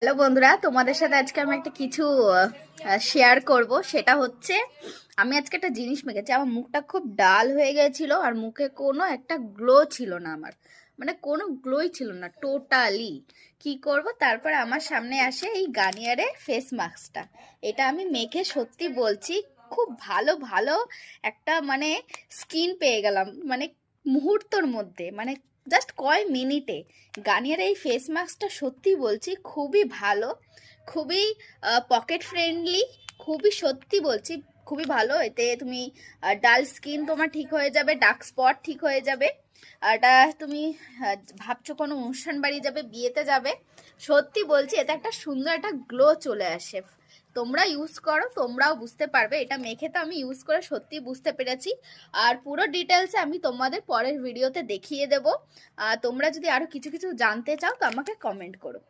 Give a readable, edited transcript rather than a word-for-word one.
Hello বন্ধুরা, তোমাদের সাথে আজকে আমি একটা কিছু শেয়ার করব। সেটা হচ্ছে আমি আজকে একটা জিনিস মেখেছি। আমার মুখটা খুব ডাল হয়ে গেছিল আর মুখে কোনো একটা গ্লো ছিল না। আমার মানে কোনো গ্লোই ছিল না টোটালি। কি করব, তারপর আমার সামনে আসে এই গার্নিয়ারের ফেস মাস্কটা। এটা আমি মেখে সত্যি বলছি খুব ভালো ভালো একটা মানে স্কিন পেয়ে গেলাম, মানে মুহূর্তর মধ্যে, মানে জাস্ট কয় মিনিটে। গার্নিয়ার এই ফেস মাস্কটা সত্যি বলছি খুবই ভালো, খুবই পকেট ফ্রেন্ডলি, খুবই সত্যি বলছি খুবই ভালো। এতে তুমি ডাল স্কিন তোমার ঠিক হয়ে যাবে, ডার্ক স্পট ঠিক হয়ে যাবে। আর এটা তুমি ভাবছো কোনো অনুষ্ঠান বাড়ি যাবে, বিয়েতে যাবে, সত্যি বলছি এতে একটা সুন্দর একটা গ্লো চলে আসে। তোমরা ইউজ করো, তোমরাও বুঝতে পারবে। এটা মেখে তো আমি ইউজ করে সত্যি বুঝতে পেরেছি। আর পুরো ডিটেলসে আমি তোমাদের পরের ভিডিওতে দেখিয়ে দেবো। তোমরা যদি আরো কিছু কিছু জানতে চাও তো আমাকে কমেন্ট করো।